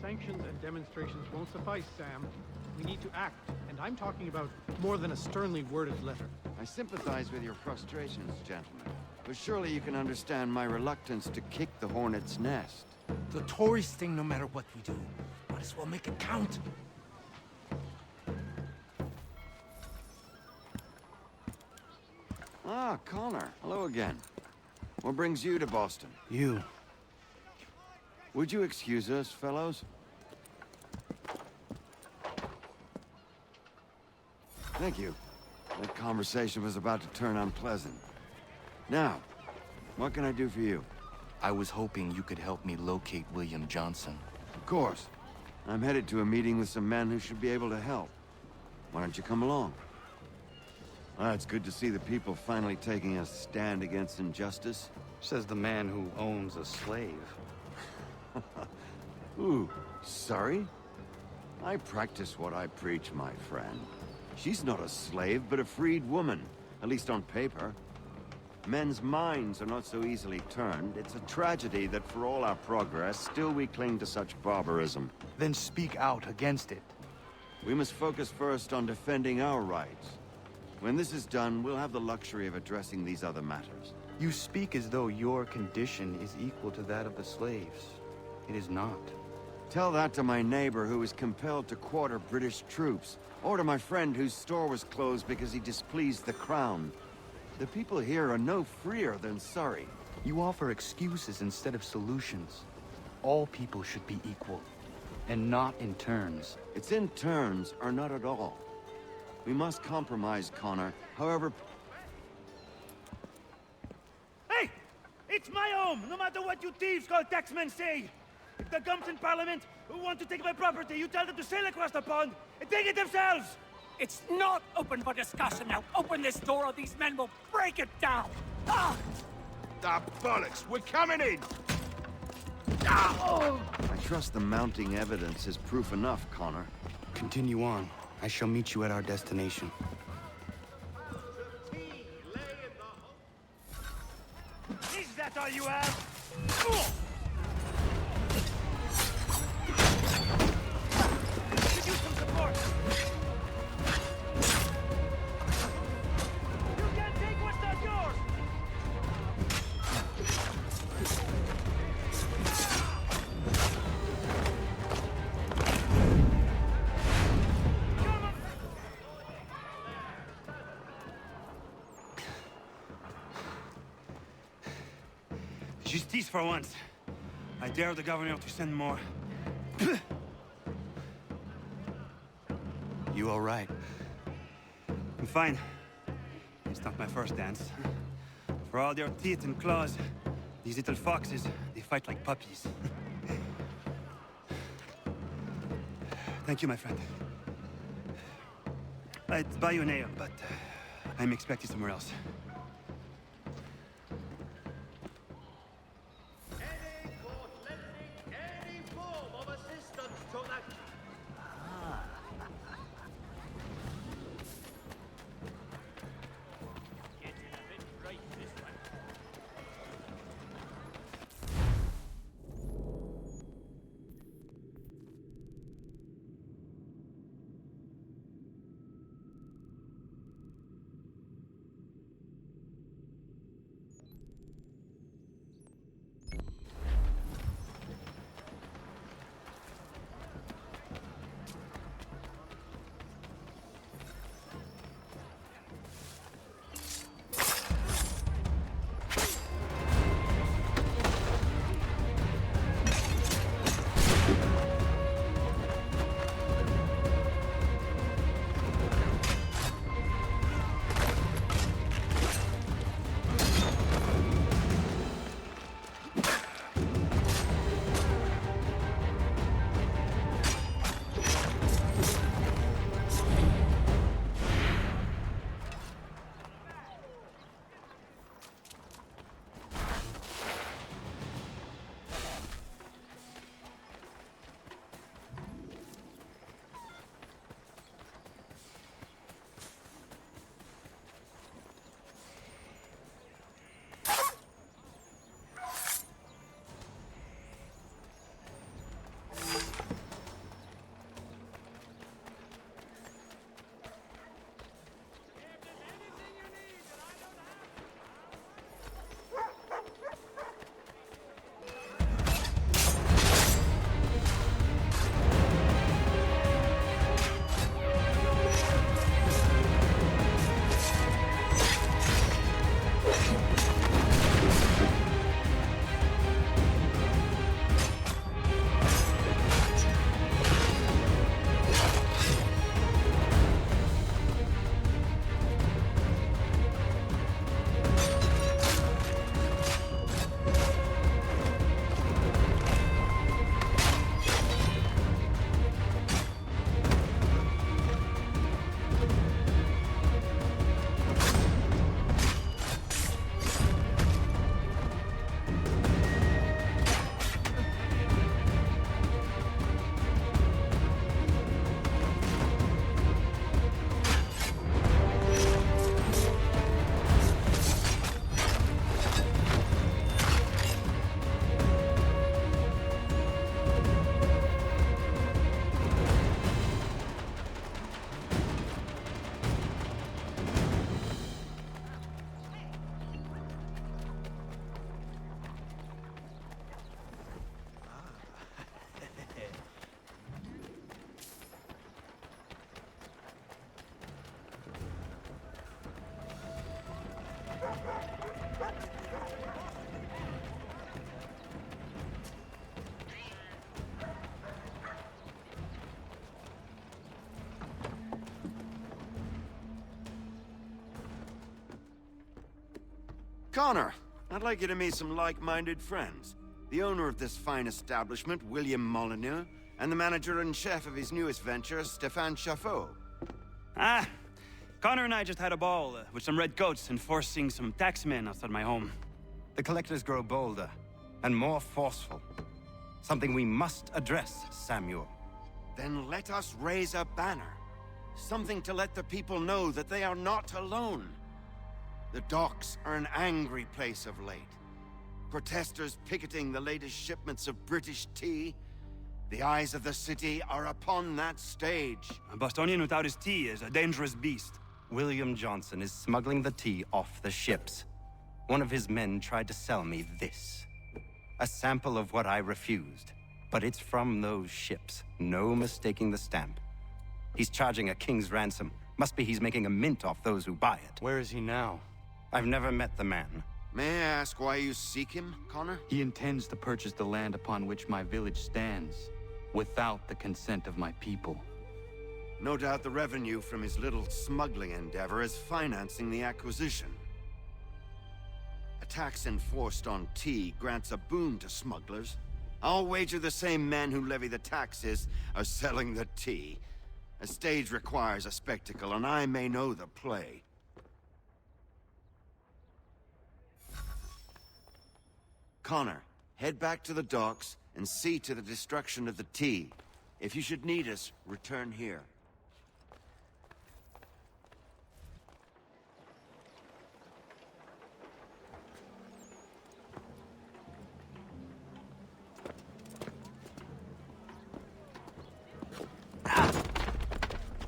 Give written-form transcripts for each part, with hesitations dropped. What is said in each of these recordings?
Sanctions and demonstrations won't suffice, Sam. We need to act, and I'm talking about more than a sternly worded letter. I sympathize with your frustrations, gentlemen. But surely you can understand my reluctance to kick the hornet's nest. The tourist thing, no matter what we do, might as well make it count. Ah, Connor. Hello again. What brings you to Boston? You. Would you excuse us, fellows? Thank you. That conversation was about to turn unpleasant. Now, what can I do for you? I was hoping you could help me locate William Johnson. Of course. I'm headed to a meeting with some men who should be able to help. Why don't you come along? It's good to see the people finally taking a stand against injustice. Says the man who owns a slave. Ooh, sorry? I practice what I preach, my friend. She's not a slave, but a freed woman, at least on paper. Men's minds are not so easily turned. It's a tragedy that for all our progress, still we cling to such barbarism. Then speak out against it. We must focus first on defending our rights. When this is done, we'll have the luxury of addressing these other matters. You speak as though your condition is equal to that of the slaves. It is not. Tell that to my neighbor who was compelled to quarter British troops, or to my friend whose store was closed because he displeased the crown. The people here are no freer than Surrey. You offer excuses instead of solutions. All people should be equal, and not in turns. It's in turns, or not at all. We must compromise, Connor. However... Hey! It's my home, no matter what you thieves called taxmen say! If the gumps in Parliament who want to take my property, you tell them to sail across the pond and take it themselves! It's not open for discussion now. Open this door or these men will break it down. Ah! Ah, bollocks! We're coming in! I trust the mounting evidence is proof enough, Connor. Continue on. I shall meet you at our destination. Is that all you have? Could use some support. You can't take what's not yours. Justice for once. I dare the governor to send more. You all right? I'm fine. It's not my first dance. For all their teeth and claws, these little foxes, they fight like puppies. Thank you, my friend. I'd buy you an ale, but I'm expected somewhere else. Connor, I'd like you to meet some like-minded friends. The owner of this fine establishment, William Molyneux, and the manager and chef of his newest venture, Stéphane Chaffeau. Ah, Connor and I just had a ball with some red coats enforcing some taxmen outside my home. The collectors grow bolder and more forceful. Something we must address, Samuel. Then let us raise a banner. Something to let the people know that they are not alone. The docks are an angry place of late. Protesters picketing the latest shipments of British tea. The eyes of the city are upon that stage. A Bostonian without his tea is a dangerous beast. William Johnson is smuggling the tea off the ships. One of his men tried to sell me this. A sample of what I refused. But it's from those ships. No mistaking the stamp. He's charging a king's ransom. Must be he's making a mint off those who buy it. Where is he now? I've never met the man. May I ask why you seek him, Connor? He intends to purchase the land upon which my village stands, without the consent of my people. No doubt the revenue from his little smuggling endeavor is financing the acquisition. A tax enforced on tea grants a boon to smugglers. I'll wager the same men who levy the taxes are selling the tea. A stage requires a spectacle, and I may know the play. Connor, head back to the docks and see to the destruction of the tea. If you should need us, return here.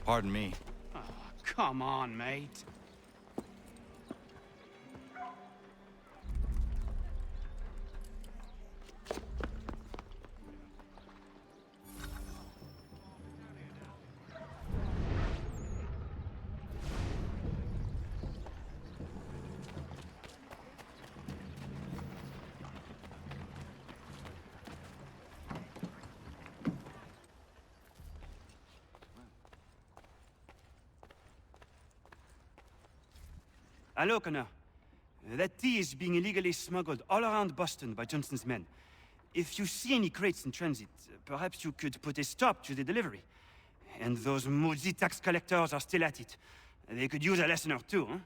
Pardon me. Oh, come on, mate. Hello, Connor. That tea is being illegally smuggled all around Boston by Johnson's men. If you see any crates in transit, perhaps you could put a stop to the delivery. And those moody tax collectors are still at it. They could use a lesson or two, huh?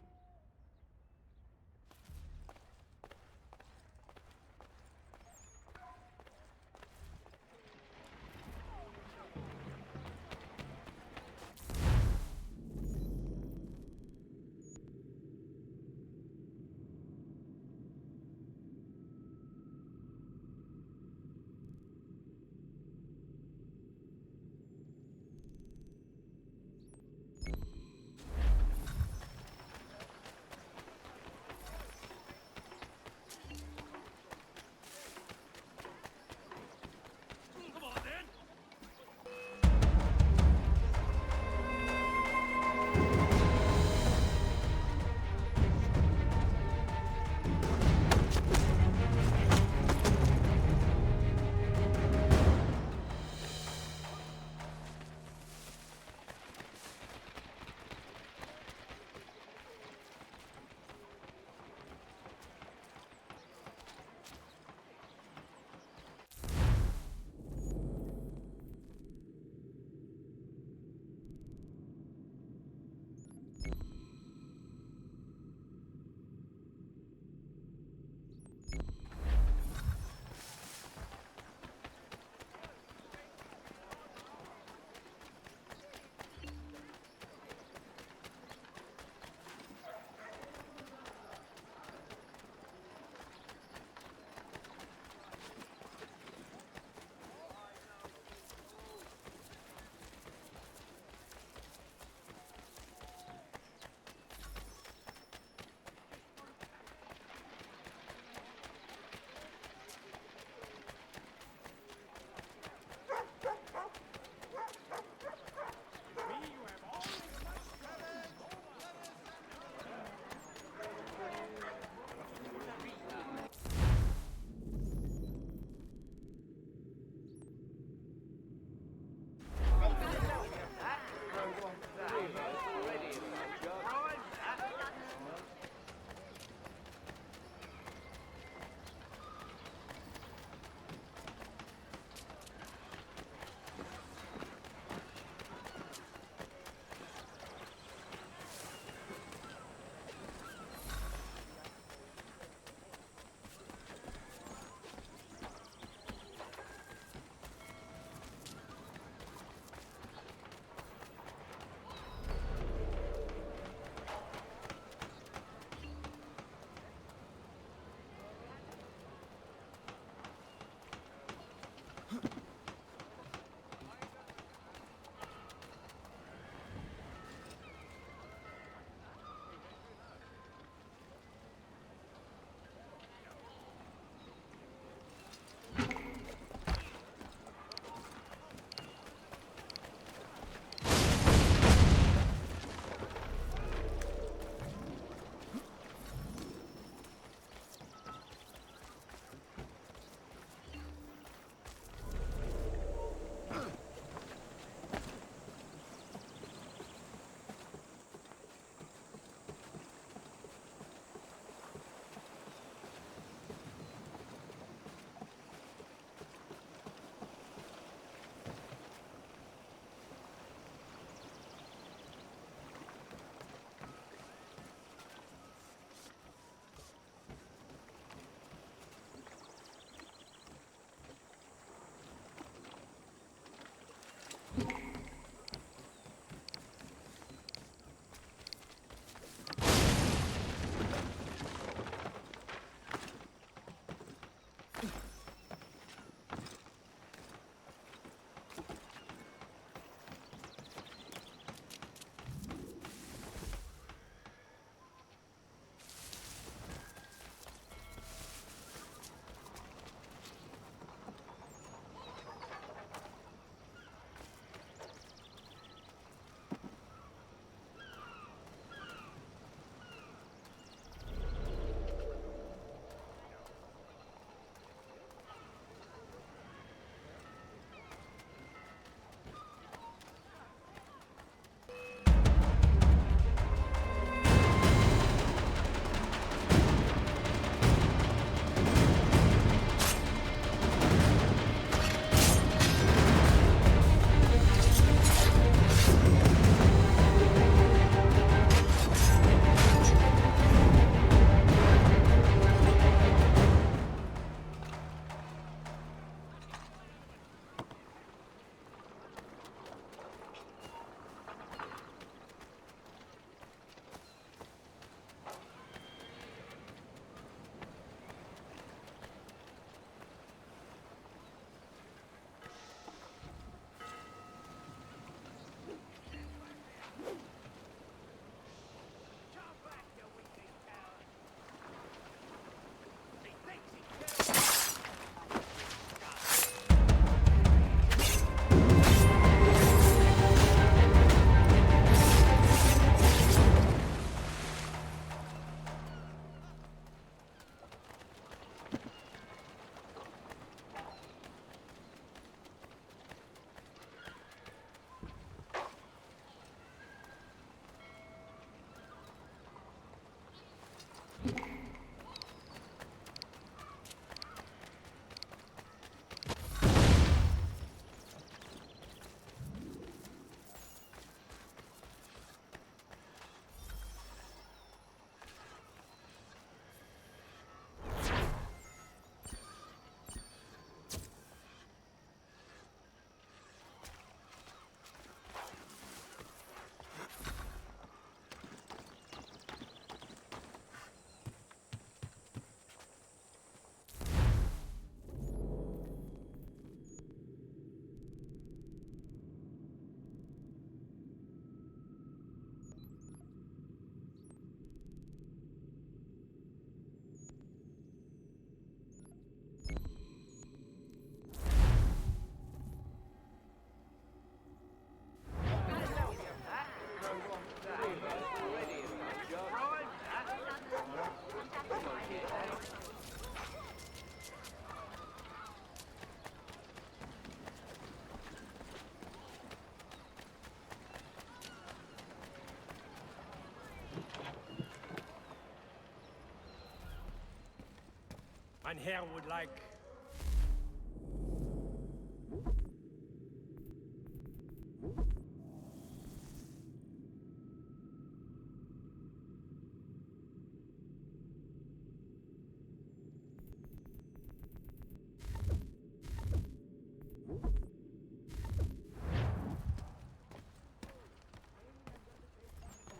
Mein Herr would like...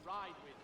Ride with.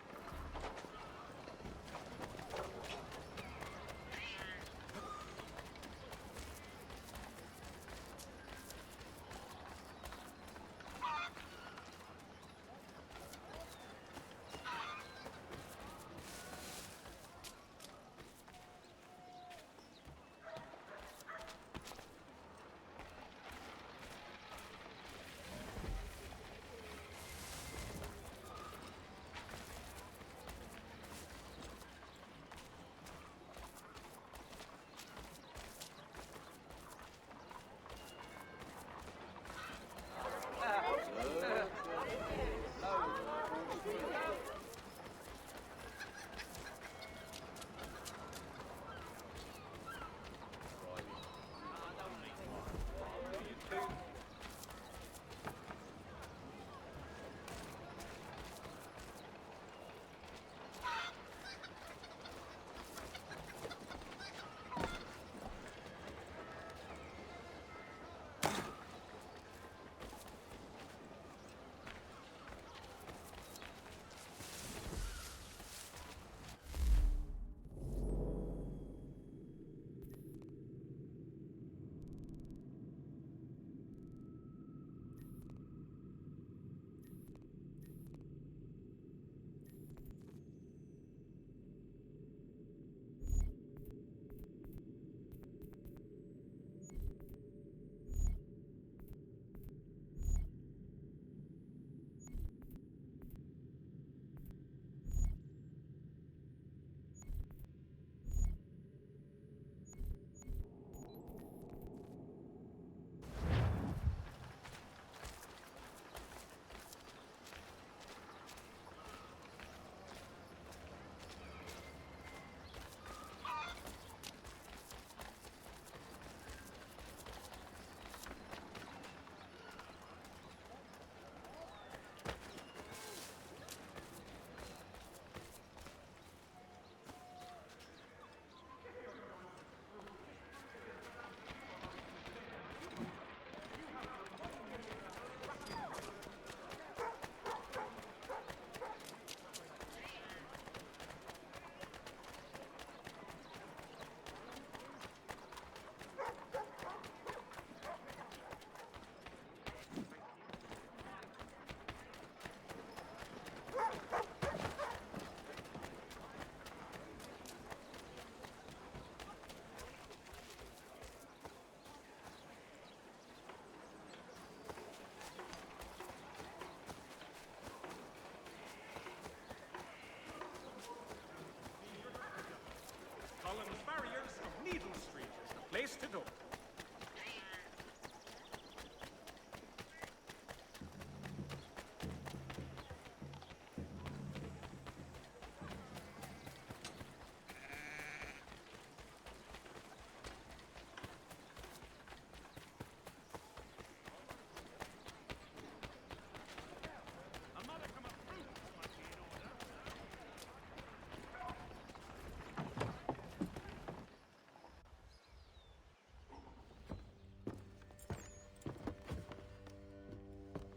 Cullen's Barriers of Needle Street is the place to go.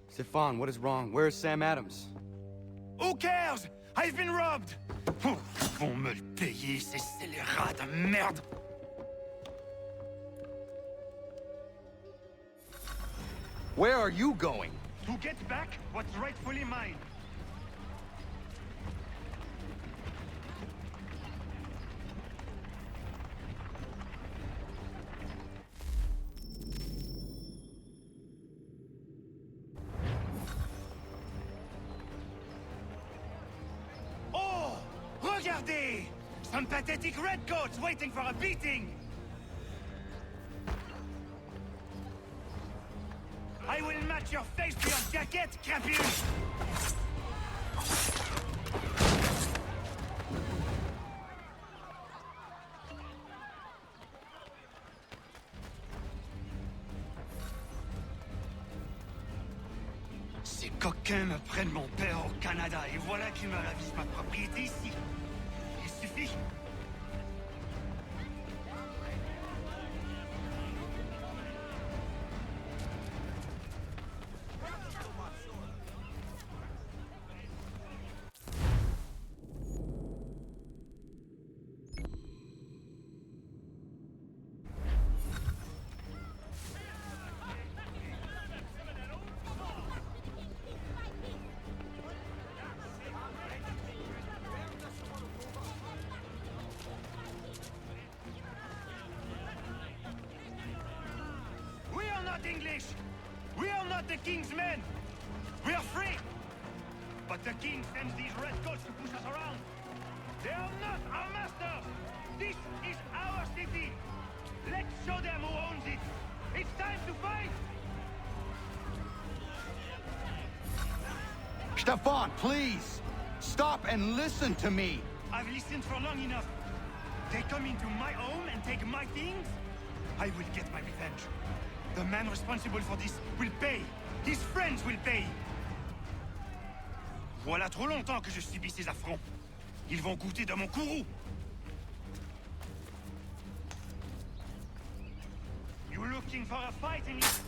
Stefan, what is wrong? Where is Sam Adams? Who cares? I've been robbed! Ils vont me le payer, ces scélérats de merde! Where are you going? To get back what's rightfully mine. Oh! Regardez! Some pathetic redcoats waiting for a beating! I will match your face to your jacket, Crapule! coquins me prennent mon père au Canada, et voilà qu'ils me ravissent ma propriété ici. Il suffit. We are not English! We are not the king's men! We are free! But the king sends these redcoats to push us around! They are not our masters! This is our city! Let's show them who owns it! It's time to fight! Stefan, please! Stop and listen to me! I've listened for long enough. They come into my home and take my things? I will get my revenge. The man responsible for this will pay. His friends will pay. Voilà trop longtemps que je subis ces affronts. Ils vont goûter de mon courroux. You looking for a fight in it?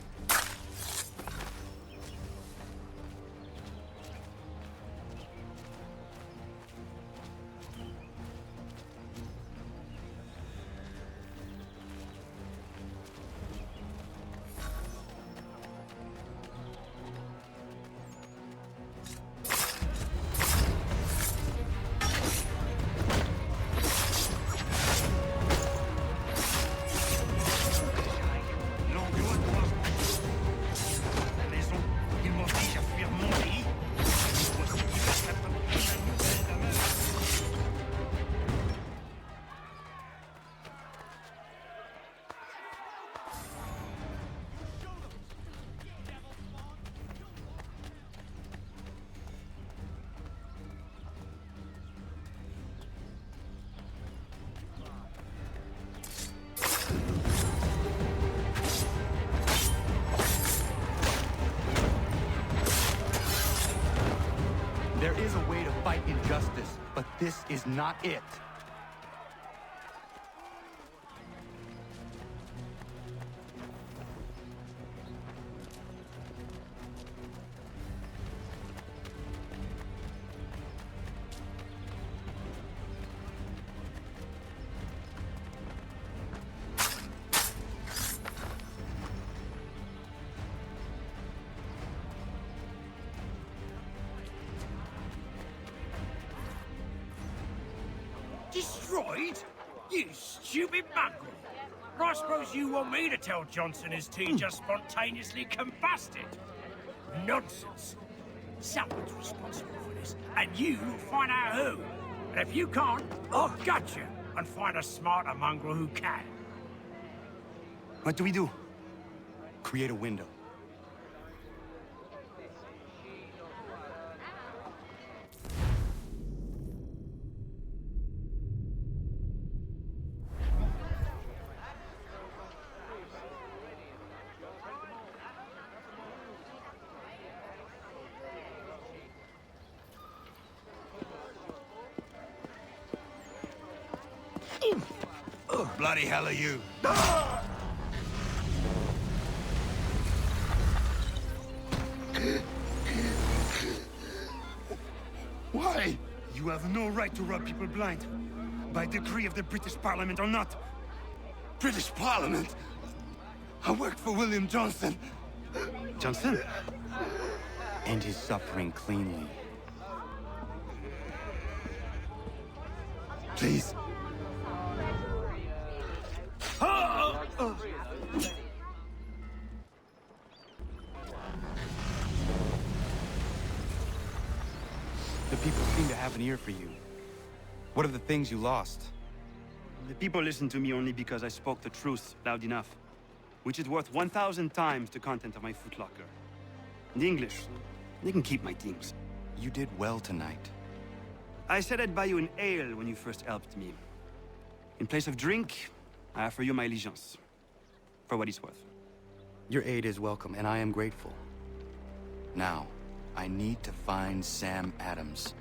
There is a way to fight injustice, but this is not it. Destroyed? You stupid mongrel! I suppose you want me to tell Johnson his tea just spontaneously combusted? Nonsense! Someone's responsible for this, and you will find out who. And if you can't, I'll gut you and find a smarter mongrel who can. What do we do? Create a window. Bloody hell are you? Why? You have no right to rob people blind. By decree of the British Parliament or not. British Parliament? I worked for William Johnson. Johnson? End his suffering cleanly. Please. The people seem to have an ear for you. What are the things you lost? The people listen to me only because I spoke the truth loud enough. Which is worth 1,000 times the content of my footlocker. The English, they can keep my things. You did well tonight. I said I'd buy you an ale when you first helped me. In place of drink, I offer you my allegiance. For what it's worth. Your aid is welcome, and I am grateful. Now, I need to find Sam Adams.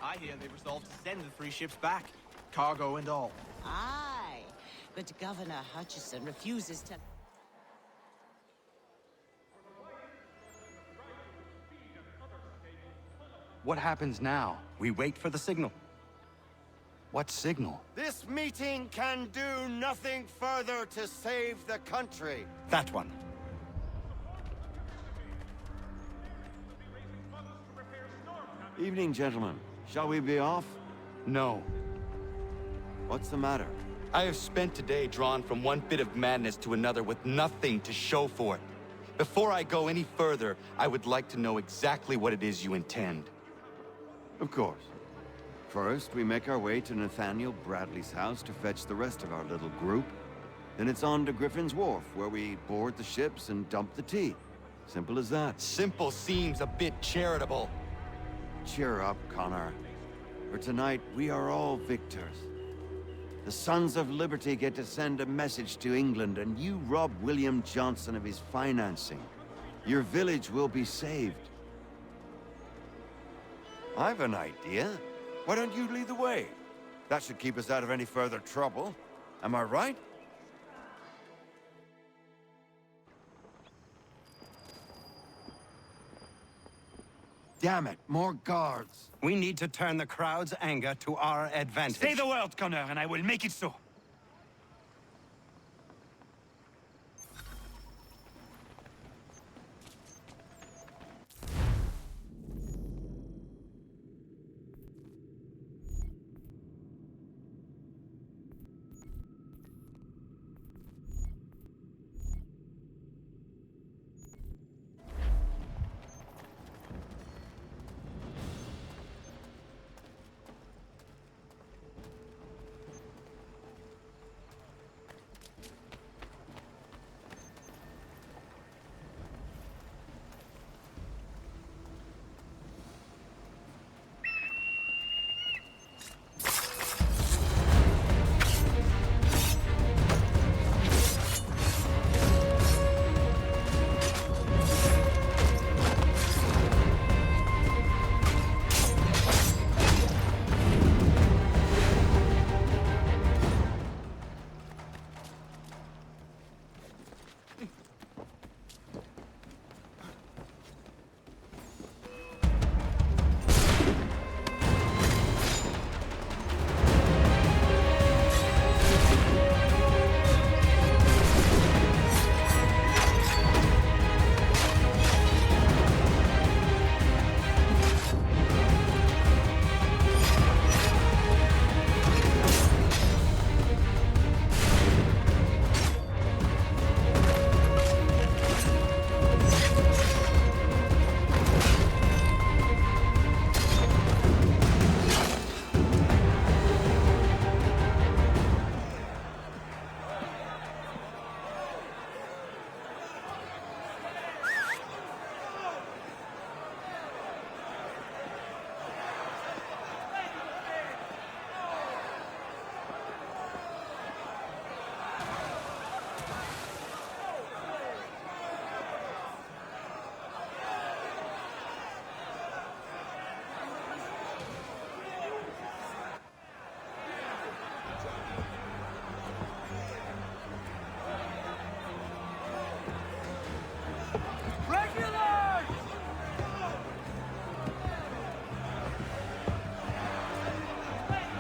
I hear they resolved to send the 3 ships back, cargo and all. Aye, but Governor Hutchison refuses to... What happens now? We wait for the signal. What signal? This meeting can do nothing further to save the country. That one. Evening, gentlemen. Shall we be off? No. What's the matter? I have spent today drawn from one bit of madness to another with nothing to show for it. Before I go any further, I would like to know exactly what it is you intend. Of course. First, we make our way to Nathaniel Bradley's house to fetch the rest of our little group. Then it's on to Griffin's Wharf, where we board the ships and dump the tea. Simple as that. Simple seems a bit charitable. Cheer up, Connor. For tonight, we are all victors. The Sons of Liberty get to send a message to England, and you rob William Johnson of his financing. Your village will be saved. I've an idea. Why don't you lead the way? That should keep us out of any further trouble. Am I right? Damn it, more guards. We need to turn the crowd's anger to our advantage. Say the word, Connor, and I will make it so.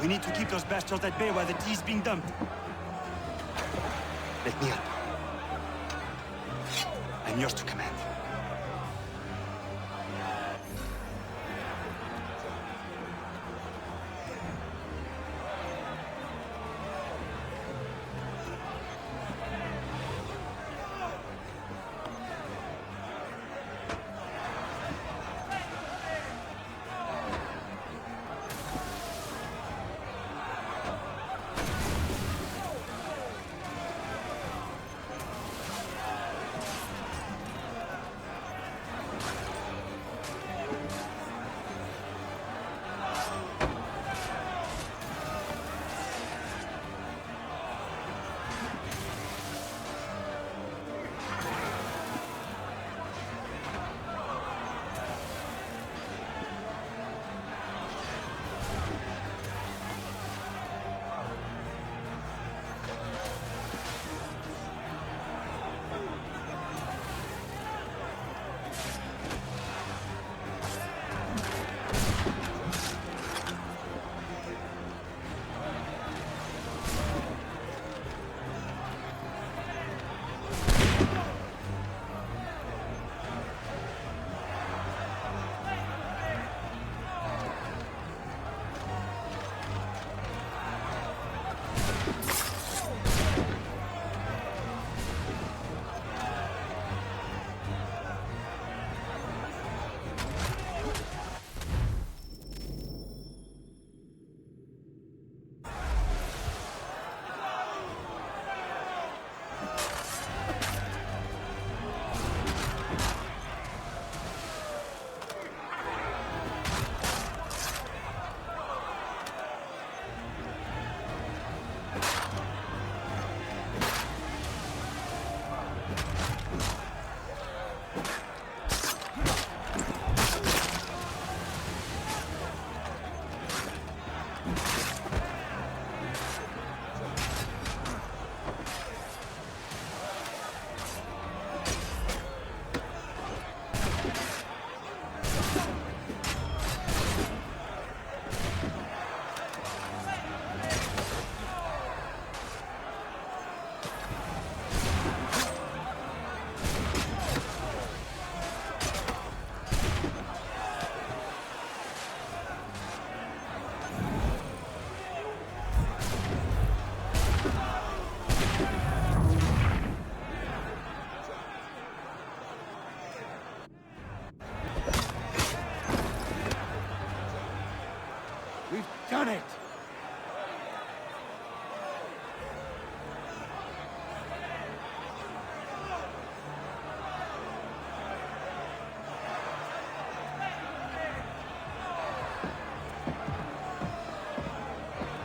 We need to keep those bastards at bay while the tea is being dumped. Let me up. I'm yours to command. We've done it!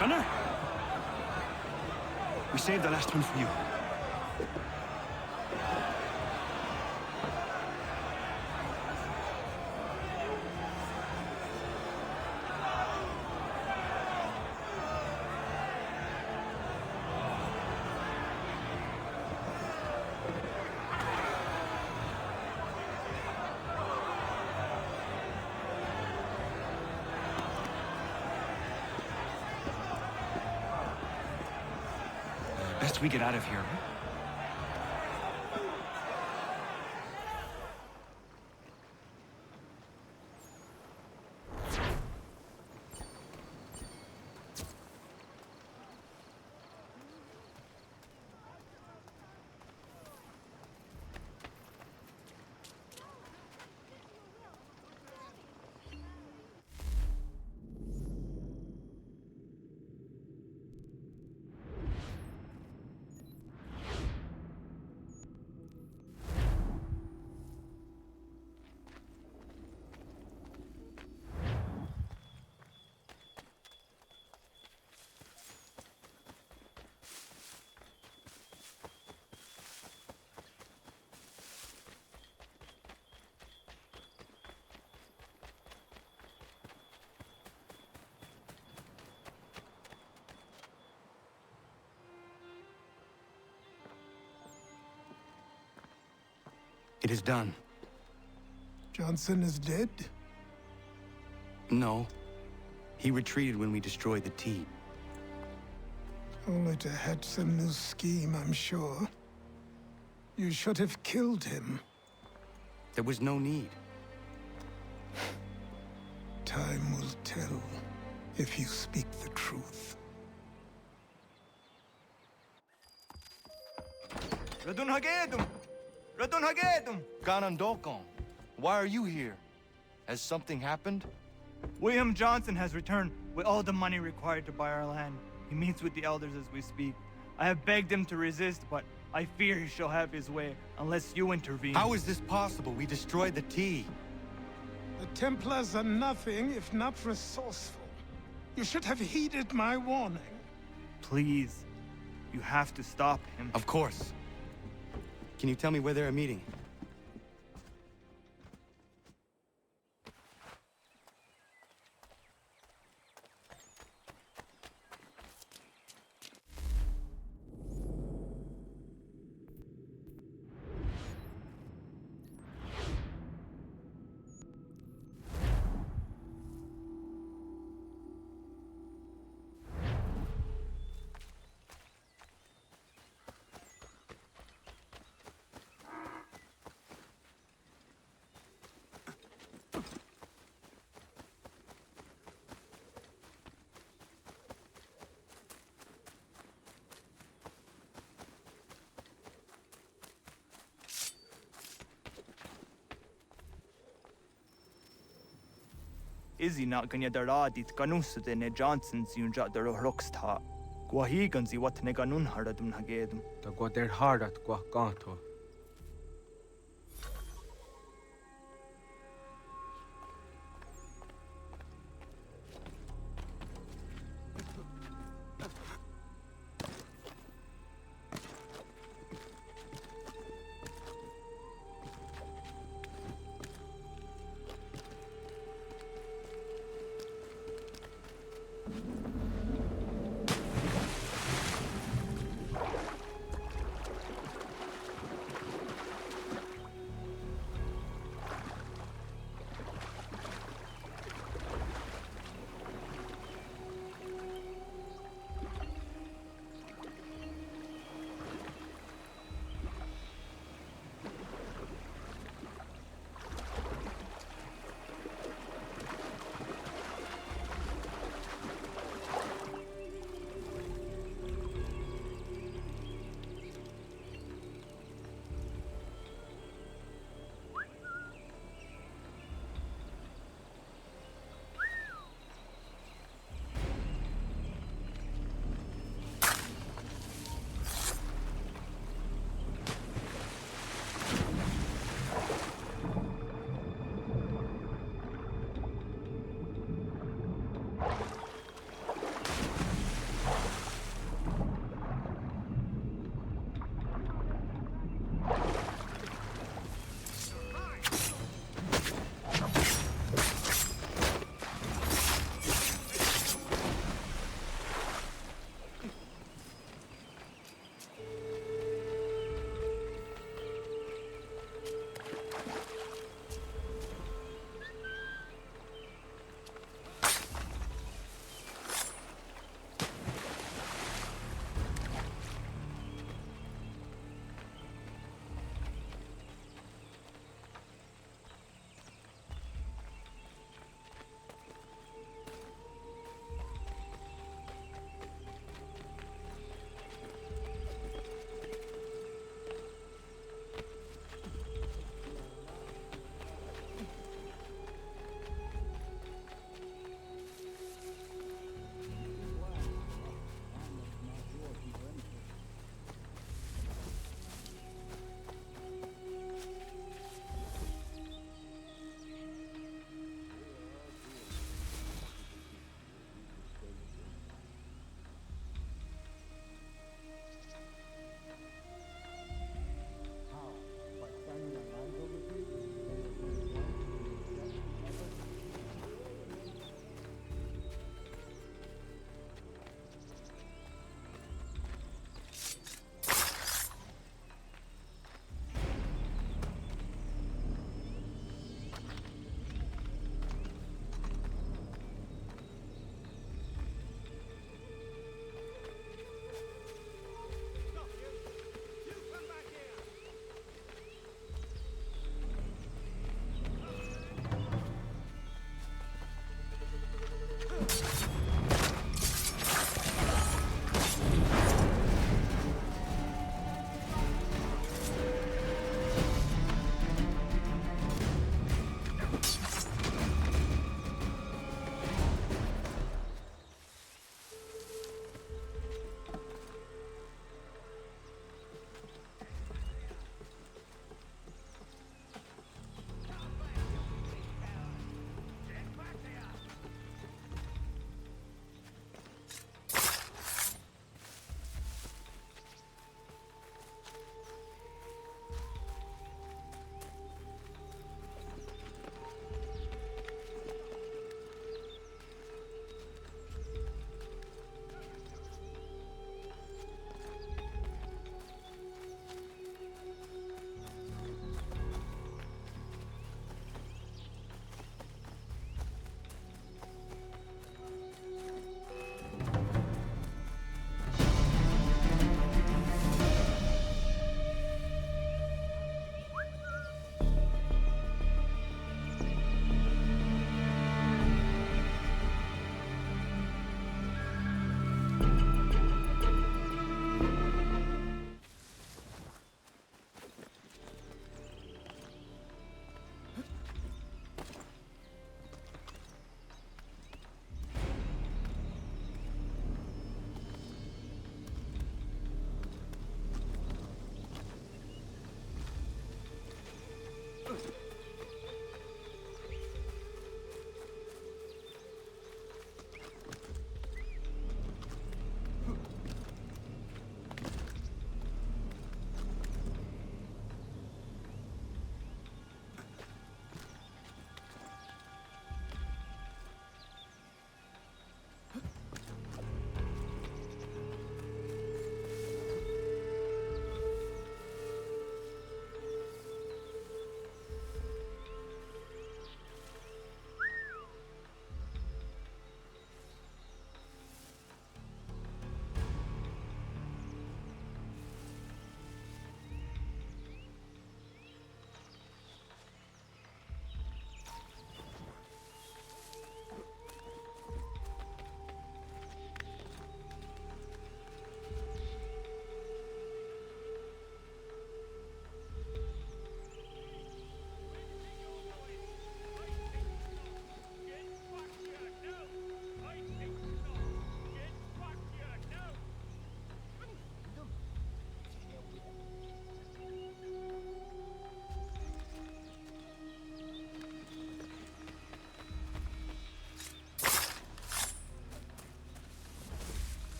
Gunnar? We saved the last one for you. Best we get out of here. It is done. Johnson is dead? No. He retreated when we destroyed the T. Only to hatch some new scheme, I'm sure. You should have killed him. There was no need. Time will tell if you speak the truth. Radun Hagedum! Radun Hagedum! Ganondokon, why are you here? Has something happened? William Johnson has returned with all the money required to buy our land. He meets with the elders as we speak. I have begged him to resist, but I fear he shall have his way unless you intervene. How is this possible? We destroyed the T. The Templars are nothing if not resourceful. You should have heeded my warning. Please, you have to stop him. Of course. Can you tell me where they're meeting? Izzy not ganya daradit ganusade ne Johnson's yun jat daro rocksta. Gwahiganzi what ne ganun haradum hagedum. Da gwa der hardat gwa ganto.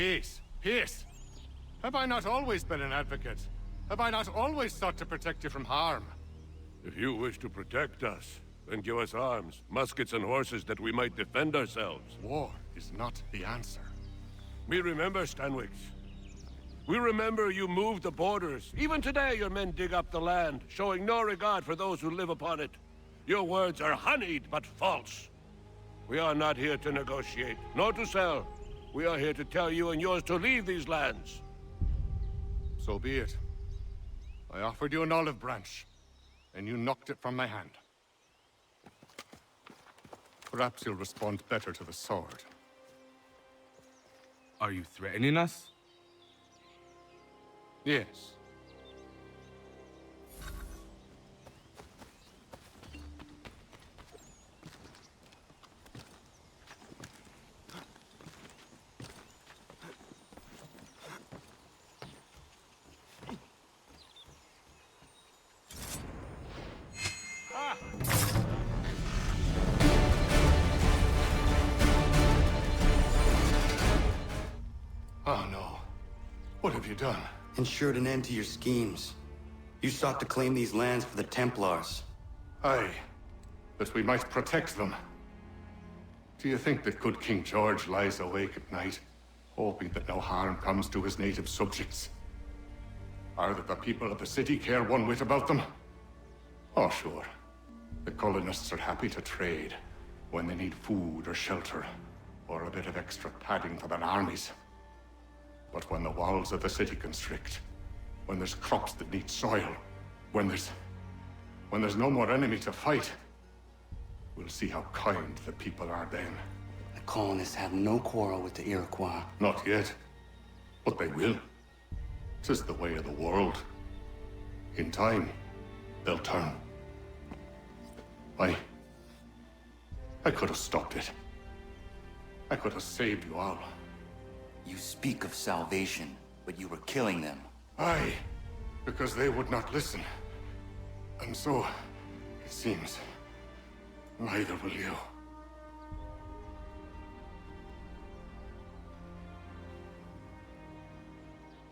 Peace. Peace. Have I not always been an advocate? Have I not always sought to protect you from harm? If you wish to protect us, then give us arms, muskets and horses that we might defend ourselves. War is not the answer. We remember, Stanwigs. We remember you moved the borders. Even today your men dig up the land, showing no regard for those who live upon it. Your words are honeyed, but false. We are not here to negotiate, nor to sell. We are here to tell you and yours to leave these lands. So be it. I offered you an olive branch, and you knocked it from my hand. Perhaps you'll respond better to the sword. Are you threatening us? Yes. Oh no. What have you done? Ensured an end to your schemes. You sought to claim these lands for the Templars. Aye, that we might protect them. Do you think that good King George lies awake at night, hoping that no harm comes to his native subjects? Or that the people of the city care one whit about them? Oh, sure. The colonists are happy to trade when they need food or shelter, or a bit of extra padding for their armies. But when the walls of the city constrict, when there's crops that need soil, when there's no more enemy to fight, we'll see how kind the people are then. The colonists have no quarrel with the Iroquois. Not yet, but they will. 'Tis the way of the world. In time, they'll turn. I could have stopped it. I could have saved you all. You speak of salvation, but you were killing them. Aye, because they would not listen. And so, it seems, neither will you.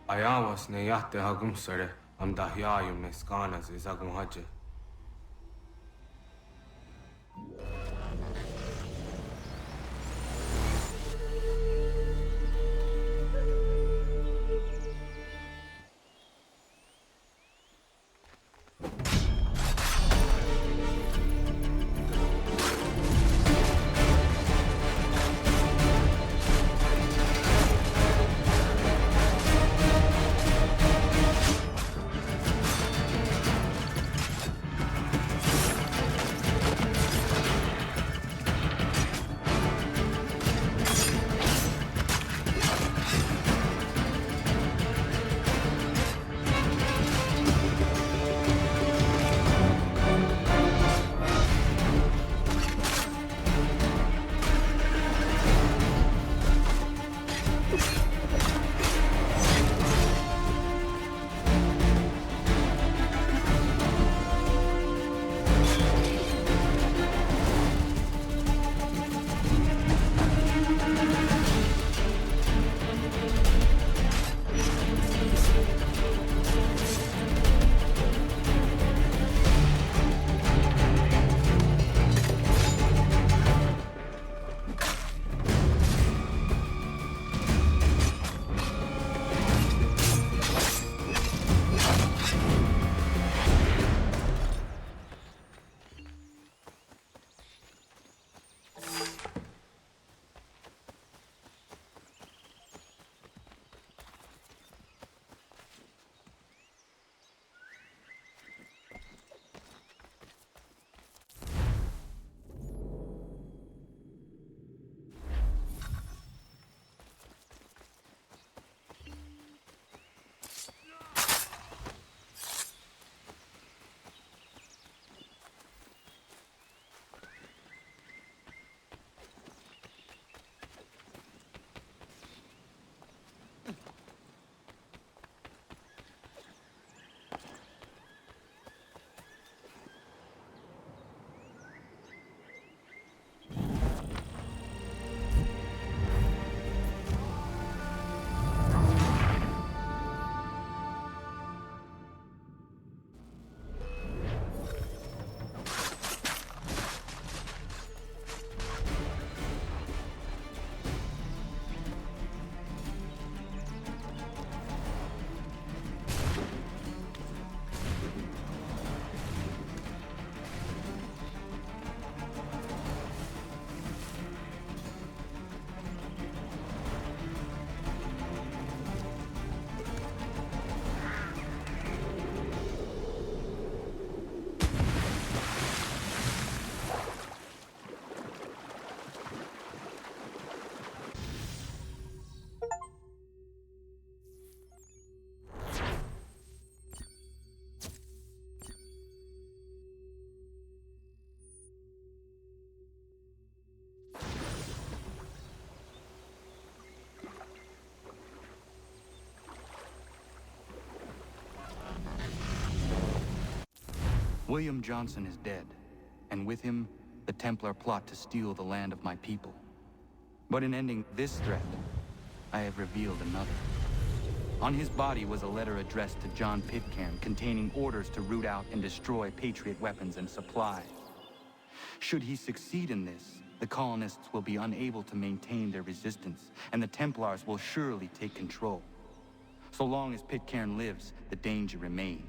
Ayawas ne yahte hagum sare am dahyayum ne skanas izagum haje. William Johnson is dead, and with him, the Templar plot to steal the land of my people. But in ending this threat, I have revealed another. On his body was a letter addressed to John Pitcairn containing orders to root out and destroy Patriot weapons and supply. Should he succeed in this, the colonists will be unable to maintain their resistance, and the Templars will surely take control. So long as Pitcairn lives, the danger remains.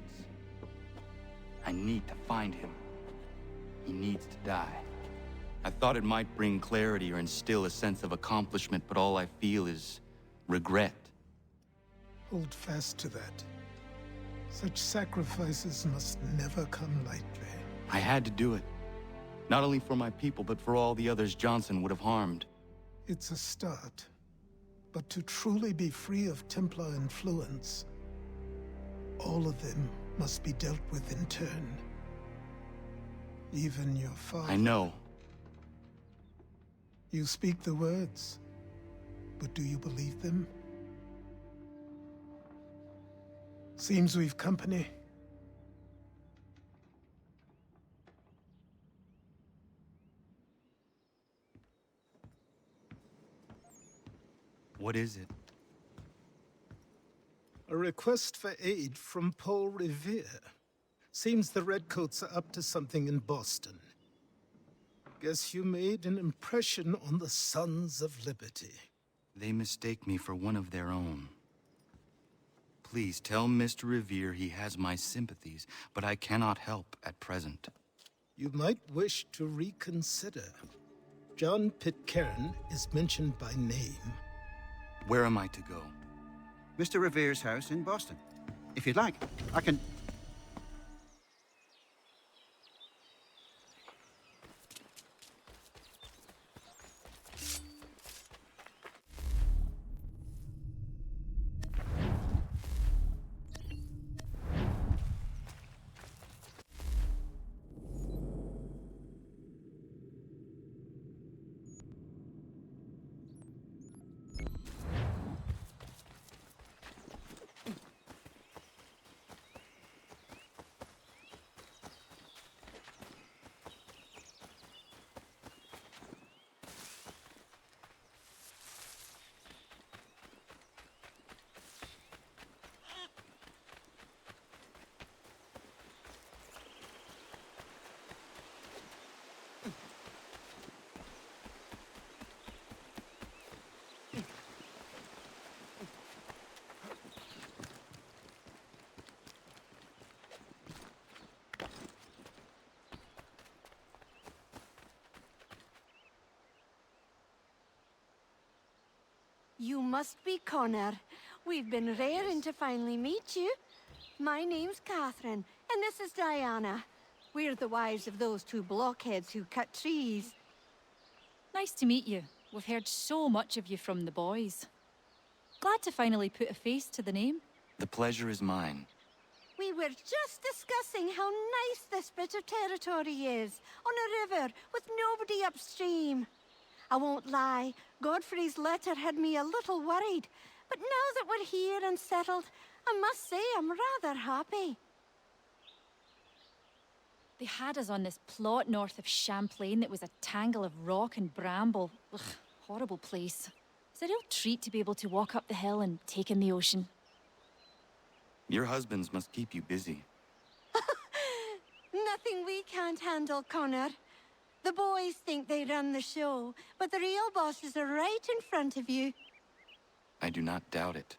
I need to find him. He needs to die. I thought it might bring clarity or instill a sense of accomplishment, but all I feel is regret. Hold fast to that. Such sacrifices must never come lightly. I had to do it. Not only for my people, but for all the others Johnson would have harmed. It's a start. But to truly be free of Templar influence, all of them must be dealt with in turn. Even your father. I know. You speak the words, but do you believe them? Seems we've company. What is it? A request for aid from Paul Revere. Seems the Redcoats are up to something in Boston. Guess you made an impression on the Sons of Liberty. They mistake me for one of their own. Please tell Mr. Revere he has my sympathies, but I cannot help at present. You might wish to reconsider. John Pitcairn is mentioned by name. Where am I to go? Mr. Revere's house in Boston. If you'd like, I can... You must be Connor. We've been raring to finally meet you. My name's Catherine, and this is Diana. We're the wives of those two blockheads who cut trees. Nice to meet you. We've heard so much of you from the boys. Glad to finally put a face to the name. The pleasure is mine. We were just discussing how nice this bit of territory is, on a river with nobody upstream. I won't lie, Godfrey's letter had me a little worried, but now that we're here and settled, I must say I'm rather happy. They had us on this plot north of Champlain that was a tangle of rock and bramble. Ugh, horrible place. It's a real treat to be able to walk up the hill and take in the ocean. Your husbands must keep you busy. Nothing we can't handle, Connor. The boys think they run the show, but the real bosses are right in front of you. I do not doubt it.